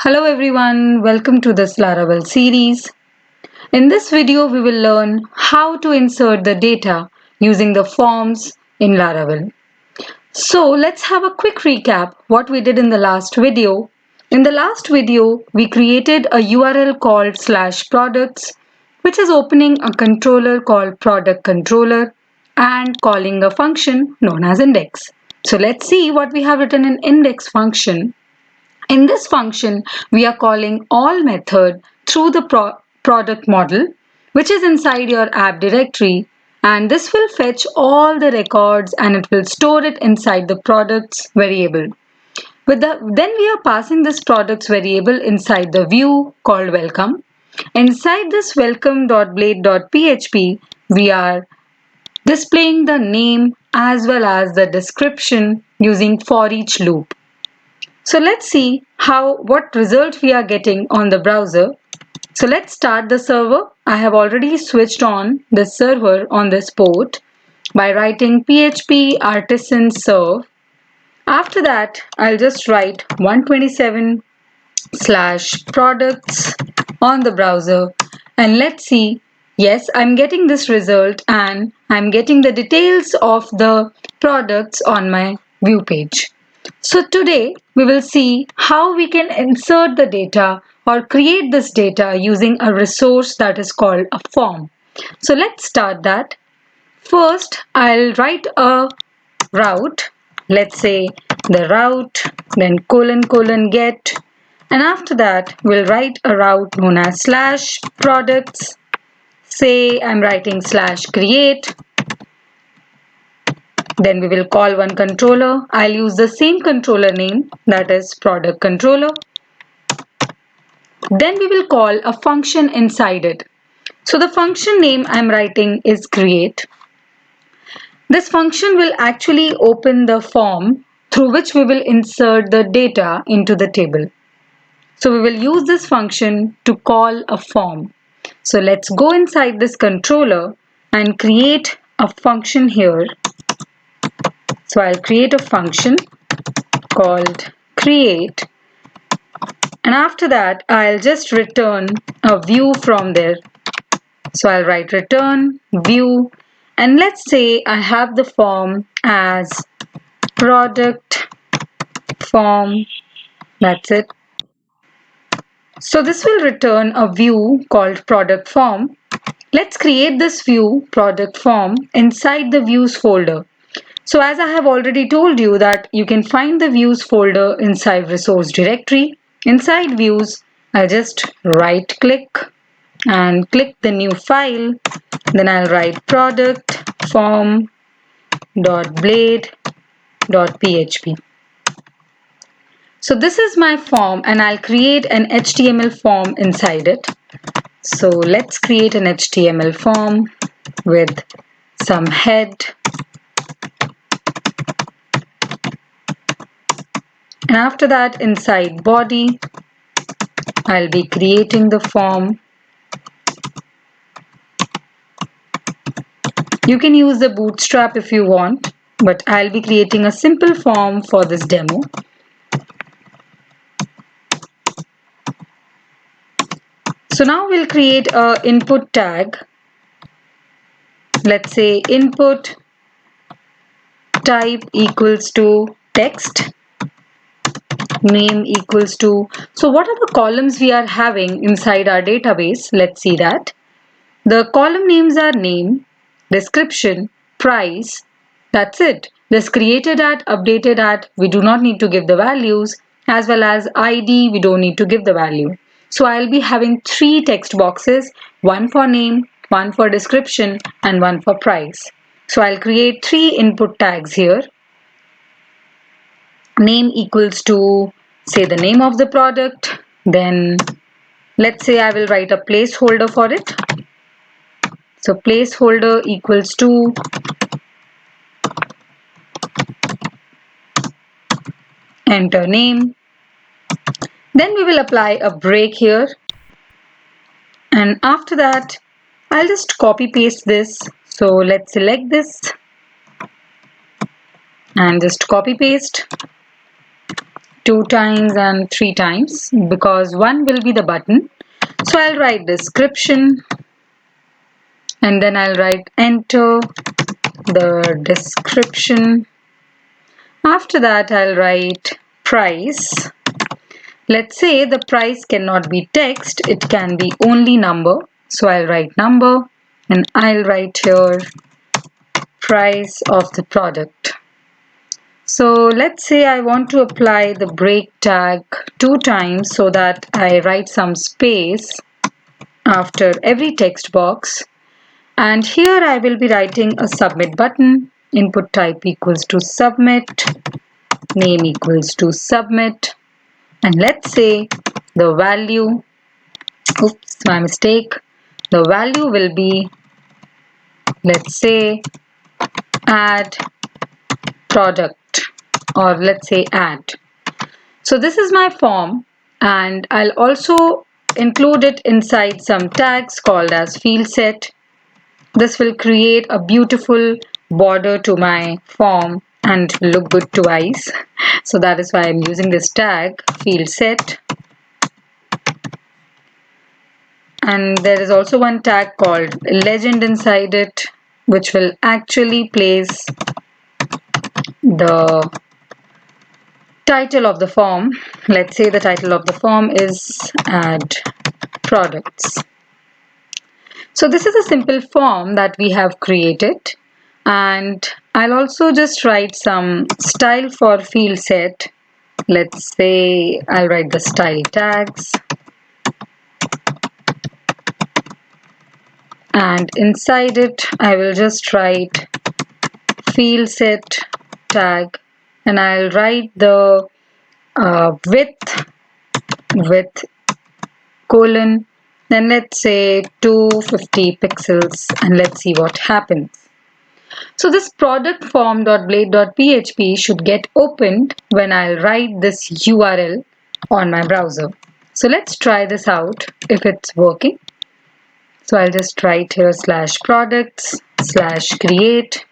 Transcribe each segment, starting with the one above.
Hello everyone, welcome to this Laravel series. In this video, we will learn how to insert the data using the forms in Laravel. So let's have a quick recap what we did in the last video. In the last video, we created a URL called /products, which is opening a controller called product controller and calling a function known as index. So let's see what we have written in index function. In this function, we are calling all method through the product model, which is inside your app directory, and this will fetch all the records and it will store it inside the products variable. Then we are passing this products variable inside the view called welcome. Inside this welcome.blade.php, we are displaying the name as well as the description using for each loop. So let's see what result we are getting on the browser. So let's start the server. I have already switched on the server on this port by writing php artisan serve. After that, I'll just write 127/products on the browser and let's see. Yes, I'm getting this result and I'm getting the details of the products on my view page. So today we will see how we can insert the data or create this data using a resource that is called a form. So let's start that. First, I'll write a route. Let's say the route, then : get. And after that, we'll write a route known as /products. Say I'm writing /create. Then we will call one controller. I'll use the same controller name, that is product controller. Then we will call a function inside it. So the function name I'm writing is create. This function will actually open the form through which we will insert the data into the table. So we will use this function to call a form. So let's go inside this controller and create a function here. So I'll create a function called create, and after that I'll just return a view from there. So I'll write return view, and let's say I have the form as product form. That's it. So this will return a view called product form. Let's create this view product form inside the views folder. So as I have already told you that you can find the views folder inside resource directory. Inside views, I'll just right click and click the new file. Then I'll write product form.blade.php. So this is my form and I'll create an HTML form inside it. So let's create an HTML form with some head. And after that, inside body, I'll be creating the form. You can use the bootstrap if you want, but I'll be creating a simple form for this demo. So now we'll create an input tag. Let's say input type equals to text, name equals to. So what are the columns we are having inside our database? Let's see that. The column names are name, description, price. That's it. This created at, updated at, we do not need to give the values, as well as ID, we don't need to give the value. So I'll be having 3 text boxes, one for name, one for description, and one for price. So I'll create 3 input tags here. Name equals to, say, the name of the product. Then let's say I will write a placeholder for it. So placeholder equals to enter name. Then we will apply a break here. And after that, I'll just copy paste this. So let's select this and just copy paste 2 times and 3 times because one will be the button. So I'll write description and then I'll write enter the description. After that I'll write price. Let's say the price cannot be text, it can be only number. So I'll write number and I'll write here price of the product. So let's say I want to apply the break tag 2 times so that I write some space after every text box. And here I will be writing a submit button. Input type equals to submit, name equals to submit. And let's say the value, oops, my mistake. The value will be, let's say, add product, or let's say add. So this is my form and I'll also include it inside some tags called as field set. This will create a beautiful border to my form and look good to eyes. So that is why I'm using this tag field set. And there is also one tag called legend inside it, which will actually place the title of the form. Let's say the title of the form is add products. So this is a simple form that we have created, and I'll also just write some style for field set. Let's say I'll write the style tags, and inside it I will just write field set tag, and I'll write the width colon, then let's say 250 pixels, and let's see what happens. So this product form.blade.php should get opened when I'll write this URL on my browser. So let's try this out if it's working. So I'll just write here /products/create,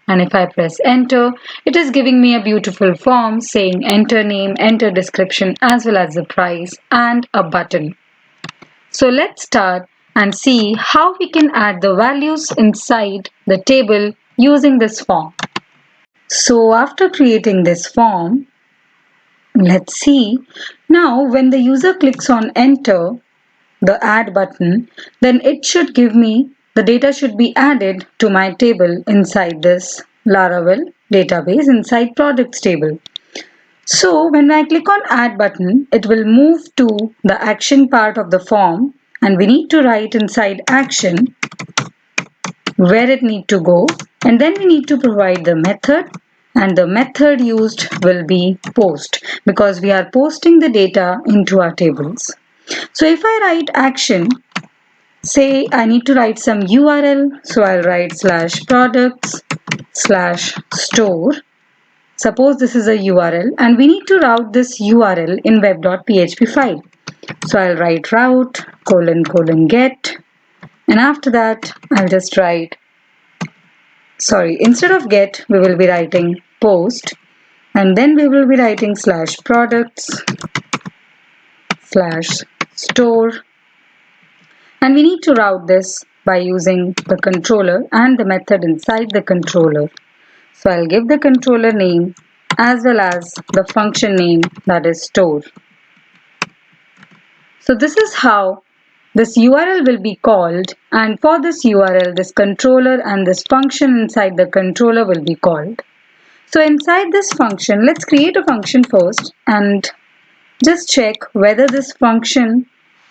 and if I press enter, it is giving me a beautiful form saying enter name, enter description, as well as the price and a button. So let's start and see how we can add the values inside the table using this form. So after creating this form, let's see. Now when the user clicks on enter, the add button, then it should give me the data should be added to my table inside this Laravel database inside products table. So when I click on add button, it will move to the action part of the form, and we need to write inside action where it need to go, and then we need to provide the method, and the method used will be post because we are posting the data into our tables. So if I write action, say I need to write some URL, so I'll write /products/store. Suppose this is a URL and we need to route this URL in web.php file. So I'll write route : get, and after that I'll just write, instead of get we will be writing post, and then we will be writing /products/store, and we need to route this by using the controller and the method inside the controller. So I'll give the controller name as well as the function name, that is store. So this is how this URL will be called, and for this URL, this controller and this function inside the controller will be called. So inside this function, let's create a function first and just check whether this function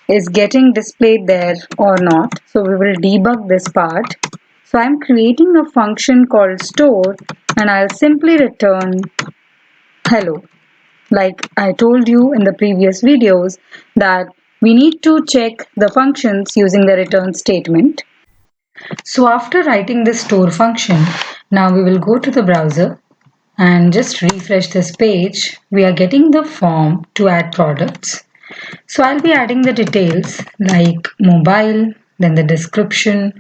is getting displayed there or not. So we will debug this part. So I'm creating a function called store, and I'll simply return hello. Like I told you in the previous videos that we need to check the functions using the return statement. So after writing this store function, now we will go to the browser and just refresh this page. We are getting the form to add products. So I'll be adding the details like mobile, then the description,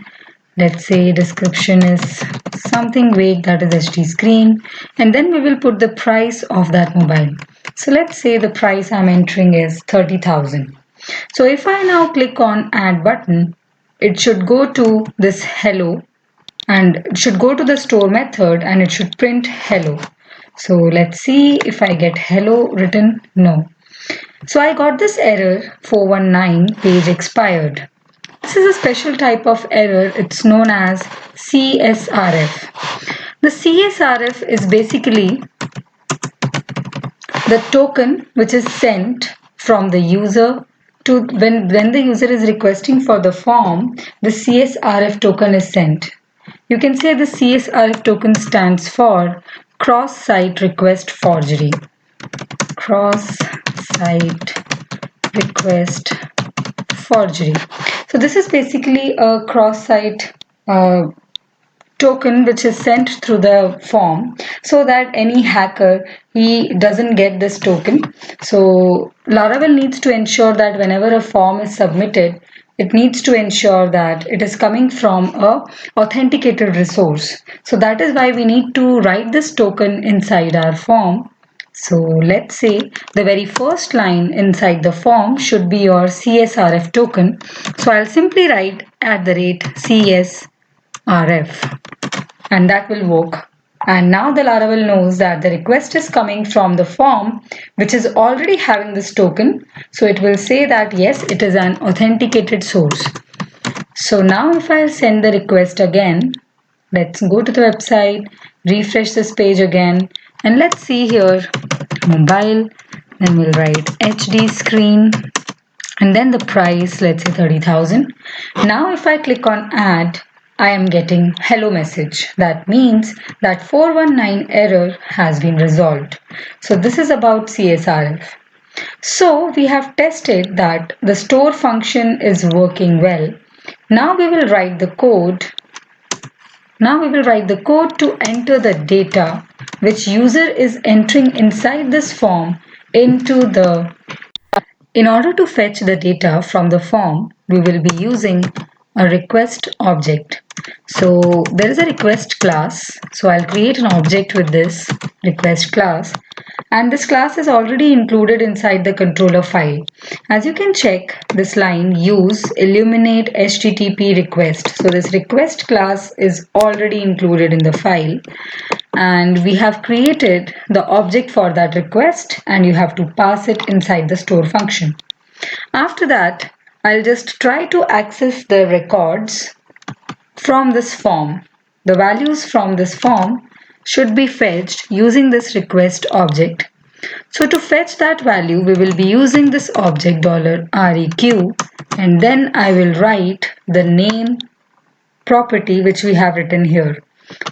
Let's say description is something vague, that is HD screen, and then we will put the price of that mobile. So let's say the price I'm entering is 30,000. So if I now click on add button, it should go to this hello and it should go to the store method and it should print hello. So let's see if I get hello written. No. So I got this error 419 page expired. This is a special type of error. It's known as CSRF. The CSRF is basically the token which is sent from the user to when the user is requesting for the form, the CSRF token is sent. You can say the CSRF token stands for cross-site request forgery. Cross-site request forgery. So this is basically a cross-site token which is sent through the form so that any hacker he doesn't get this token. So Laravel needs to ensure that whenever a form is submitted, it needs to ensure that it is coming from a authenticated resource. So that is why we need to write this token inside our form. So let's say the very first line inside the form should be your CSRF token. So I'll simply write @CSRF and that will work. And now the Laravel knows that the request is coming from the form which is already having this token. So it will say that yes, it is an authenticated source. So now if I send the request again, let's go to the website, refresh this page again, and let's see here mobile, then we'll write HD screen and then the price, let's say 30,000. Now if I click on add, I am getting hello message. That means that 419 error has been resolved. So this is about CSRF. So we have tested that the store function is working well. Now we will write the code. Now we will write the code to enter the data which user is entering inside this form into the. In order to fetch the data from the form, we will be using a request object. So there is a request class. So I'll create an object with this request class. And this class is already included inside the controller file. As you can check this line, use illuminate HTTP request. So this request class is already included in the file. And we have created the object for that request and you have to pass it inside the store function. After that, I'll just try to access the records from this form. The values from this form should be fetched using this request object. So to fetch that value, we will be using this object $req and then I will write the name property which we have written here.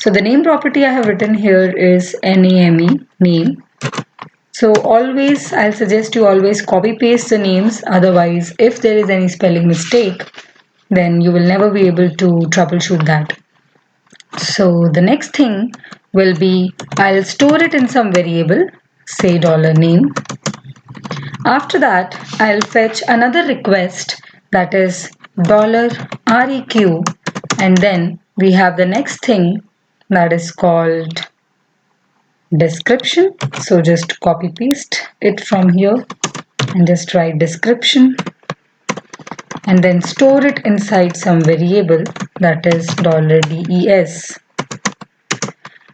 So the name property I have written here is NAME, name. So always, I'll suggest you always copy paste the names. Otherwise, if there is any spelling mistake, then you will never be able to troubleshoot that. So the next thing will be, I'll store it in some variable, say $name. After that, I'll fetch another request that is $req and then we have the next thing that is called description. So just copy paste it from here and just write description and then store it inside some variable that is $des.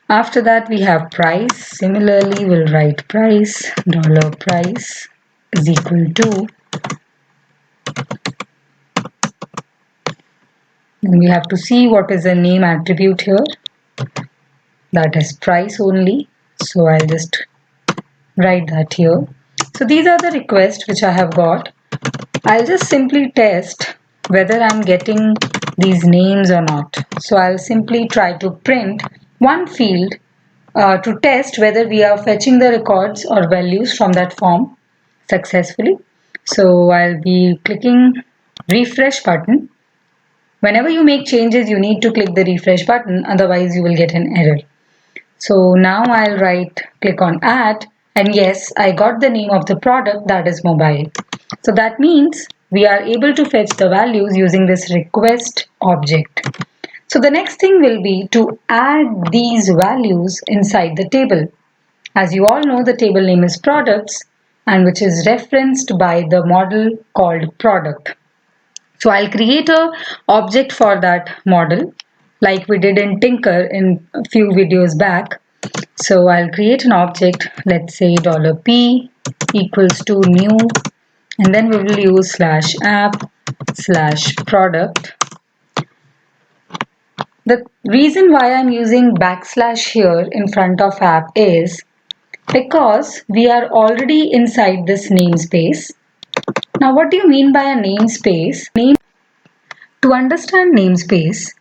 After that we have price. Similarly we'll write price, $price is equal to, and we have to see what is the name attribute here, that is price only. So I'll just write that here. So these are the requests which I have got. I'll just simply test whether I'm getting these names or not. So I'll simply try to print one field to test whether we are fetching the records or values from that form successfully. So I'll be clicking refresh button. Whenever you make changes, you need to click the refresh button, otherwise you will get an error. So now I'll click on add, and yes, I got the name of the product, that is mobile. So that means we are able to fetch the values using this request object. So the next thing will be to add these values inside the table. As you all know, the table name is products and which is referenced by the model called product. So I'll create a object for that model like we did in Tinker in a few videos back. So I'll create an object, let's say $P equals to new, and then we will use /app/product. The reason why I'm using backslash here in front of app is because we are already inside this namespace. Now what do you mean by a namespace? To understand namespace,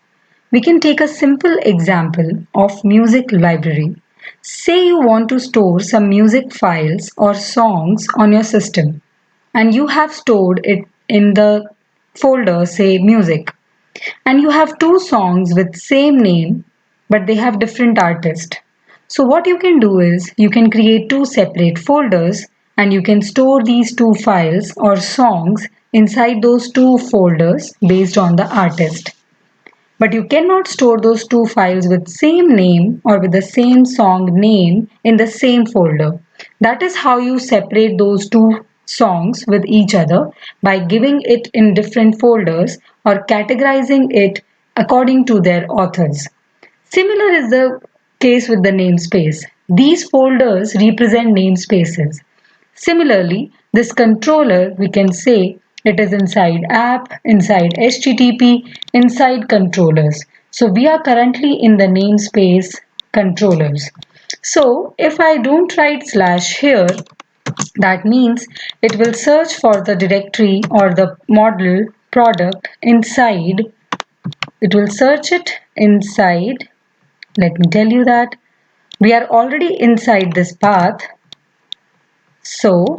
we can take a simple example of music library. Say you want to store some music files or songs on your system and you have stored it in the folder, say music, and you have two songs with same name but they have different artist. So what you can do is you can create two separate folders and you can store these two files or songs inside those two folders based on the artist. But you cannot store those two files with same name or with the same song name in the same folder. That is how you separate those two songs with each other by giving it in different folders or categorizing it according to their authors. Similar is the case with the namespace. These folders represent namespaces. Similarly, this controller, we can say it is inside app, inside HTTP, inside controllers. So we are currently in the namespace controllers. So if I don't write slash here, that means it will search for the directory or the model product inside. It will search it inside. Let me tell you that we are already inside this path. So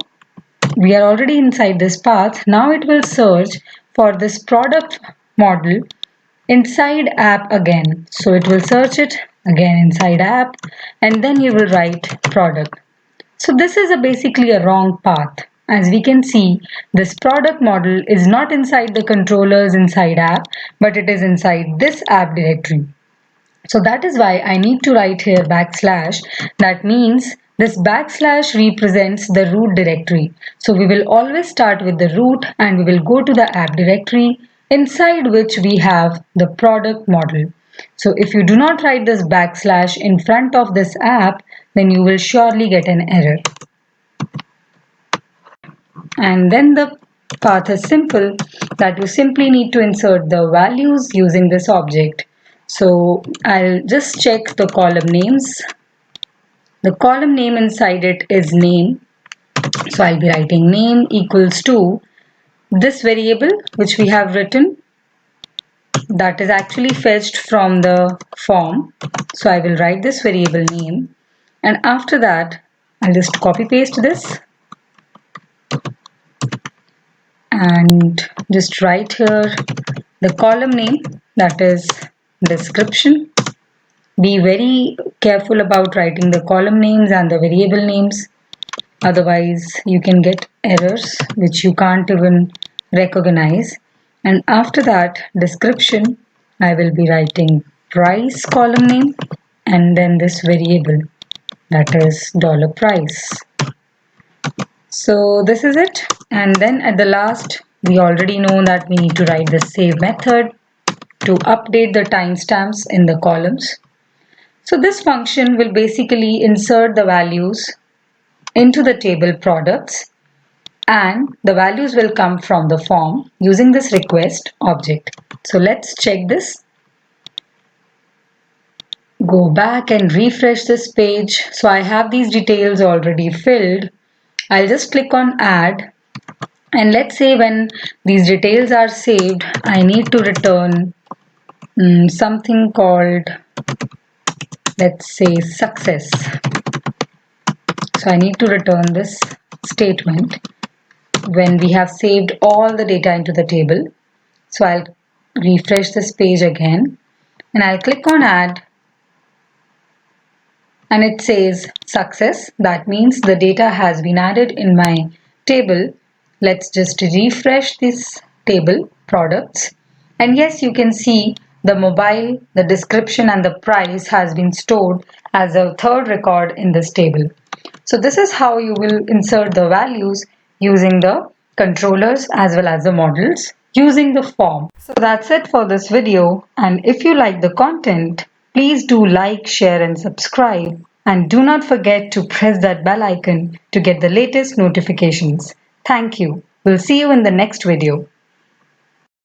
we are already inside this path. Now it will search for this product model inside app again. So it will search it again inside app and then you will write product. So this is basically a wrong path. As we can see, this product model is not inside the controllers inside app, but it is inside this app directory. So that is why I need to write here backslash. That means this backslash represents the root directory. So we will always start with the root and we will go to the app directory inside which we have the product model. So if you do not write this backslash in front of this app, then you will surely get an error. And then the path is simple, that you simply need to insert the values using this object. So I'll just check the column names. The column name inside it is name. So I'll be writing name equals to this variable which we have written, that is actually fetched from the form. So I will write this variable name and after that I'll just copy paste this and just write here the column name, that is description. Be very careful about writing the column names and the variable names, otherwise you can get errors which you can't even recognize. And after that description, I will be writing price column name and then this variable, that is $price. So this is it, and then at the last we already know that we need to write the save method to update the timestamps in the columns. So this function will basically insert the values into the table products and the values will come from the form using this request object. So let's check this. Go back and refresh this page. So I have these details already filled. I'll just click on add and let's say when these details are saved, I need to return something called, let's say, success. So I need to return this statement when we have saved all the data into the table. So I'll refresh this page again and I'll click on add and it says success. That means the data has been added in my table. Let's just refresh this table products and yes, you can see The mobile, the description and the price has been stored as a third record in this table. So this is how you will insert the values using the controllers as well as the models using the form. So that's it for this video, and if you like the content, please do like, share and subscribe, and do not forget to press that bell icon to get the latest notifications. Thank you. We'll see you in the next video.